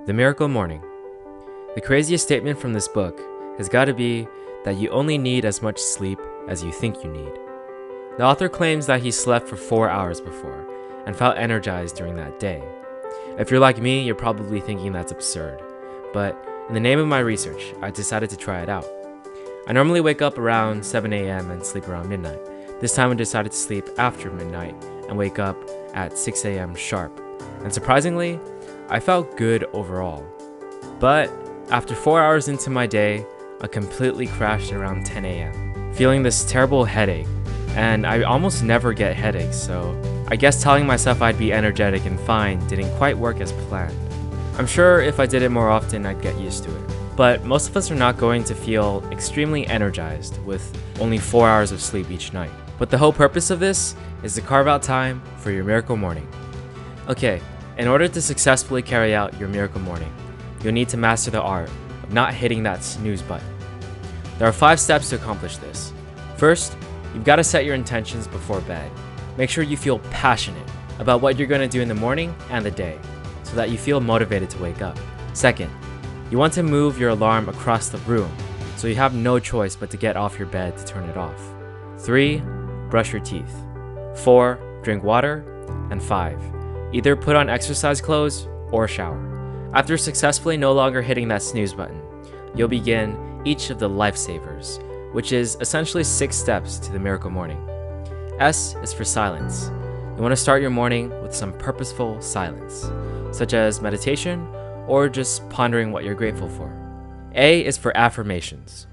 The Miracle Morning. The craziest statement from this book has got to be that you only need as much sleep as you think you need. The author claims that he slept for 4 hours before and felt energized during that day. If you're like me, you're probably thinking that's absurd. But in the name of my research, I decided to try it out. I normally wake up around 7 a.m. and sleep around midnight. This time I decided to sleep after midnight and wake up at 6 a.m. sharp. And surprisingly, I felt good overall. But after 4 hours into my day, I completely crashed around 10 a.m., feeling this terrible headache. And I almost never get headaches, so I guess telling myself I'd be energetic and fine didn't quite work as planned. I'm sure if I did it more often, I'd get used to it. But most of us are not going to feel extremely energized with only 4 hours of sleep each night. But the whole purpose of this is to carve out time for your miracle morning. Okay, in order to successfully carry out your miracle morning, you'll need to master the art of not hitting that snooze button. There are 5 steps to accomplish this. First, you've got to set your intentions before bed. Make sure you feel passionate about what you're going to do in the morning and the day, so that you feel motivated to wake up. Second, you want to move your alarm across the room, so you have no choice but to get off your bed to turn it off. 3, brush your teeth. 4, drink water. And 5, either put on exercise clothes or shower. After successfully no longer hitting that snooze button, you'll begin each of the lifesavers, which is essentially 6 steps to the miracle morning. S is for silence. You want to start your morning with some purposeful silence, such as meditation or just pondering what you're grateful for. A is for affirmations.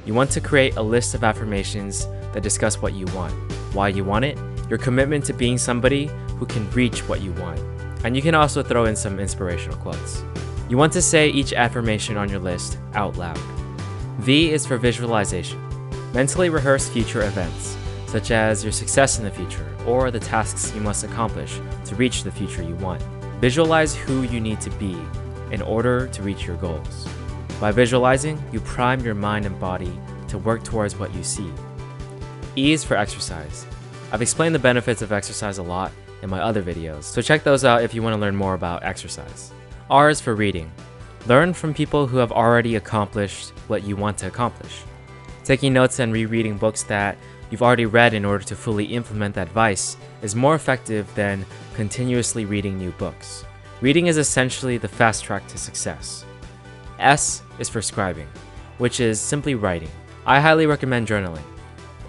You want to create a list of affirmations that discuss what you want, why you want it, your commitment to being somebody who can reach what you want. And you can also throw in some inspirational quotes. You want to say each affirmation on your list out loud. V is for visualization. Mentally rehearse future events, such as your success in the future or the tasks you must accomplish to reach the future you want. Visualize who you need to be in order to reach your goals. By visualizing, you prime your mind and body to work towards what you see. E is for exercise. I've explained the benefits of exercise a lot in my other videos, so check those out if you want to learn more about exercise. R is for reading. Learn from people who have already accomplished what you want to accomplish. Taking notes and rereading books that you've already read in order to fully implement that advice is more effective than continuously reading new books. Reading is essentially the fast track to success. S is for scribing, which is simply writing. I highly recommend journaling.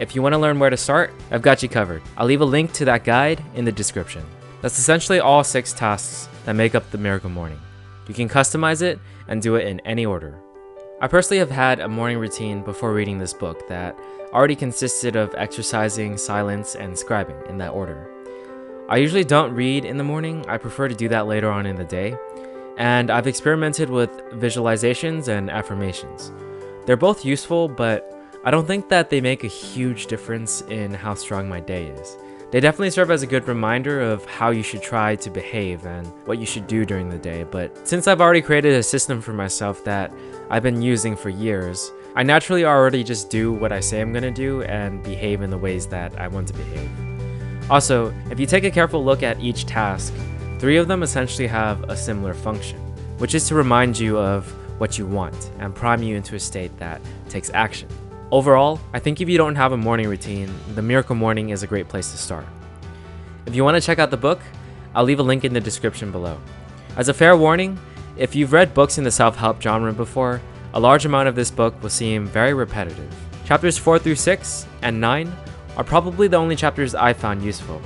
If you want to learn where to start, I've got you covered. I'll leave a link to that guide in the description. That's essentially all 6 tasks that make up the miracle morning. You can customize it and do it in any order. I personally have had a morning routine before reading this book that already consisted of exercising, silence, and scribing in that order. I usually don't read in the morning. I prefer to do that later on in the day. And I've experimented with visualizations and affirmations. They're both useful, but I don't think that they make a huge difference in how strong my day is. They definitely serve as a good reminder of how you should try to behave and what you should do during the day, but since I've already created a system for myself that I've been using for years, I naturally already just do what I say I'm gonna do and behave in the ways that I want to behave. Also, if you take a careful look at each task, 3 of them essentially have a similar function, which is to remind you of what you want and prime you into a state that takes action. Overall, I think if you don't have a morning routine, the Miracle Morning is a great place to start. If you want to check out the book, I'll leave a link in the description below. As a fair warning, if you've read books in the self-help genre before, a large amount of this book will seem very repetitive. Chapters 4 through 6 and 9 are probably the only chapters I found useful,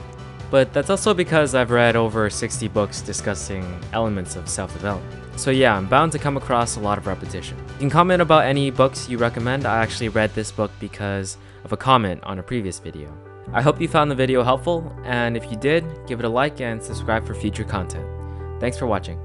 but that's also because I've read over 60 books discussing elements of self-development. So yeah, I'm bound to come across a lot of repetition. You can comment about any books you recommend. I actually read this book because of a comment on a previous video. I hope you found the video helpful, and if you did, give it a like and subscribe for future content. Thanks for watching.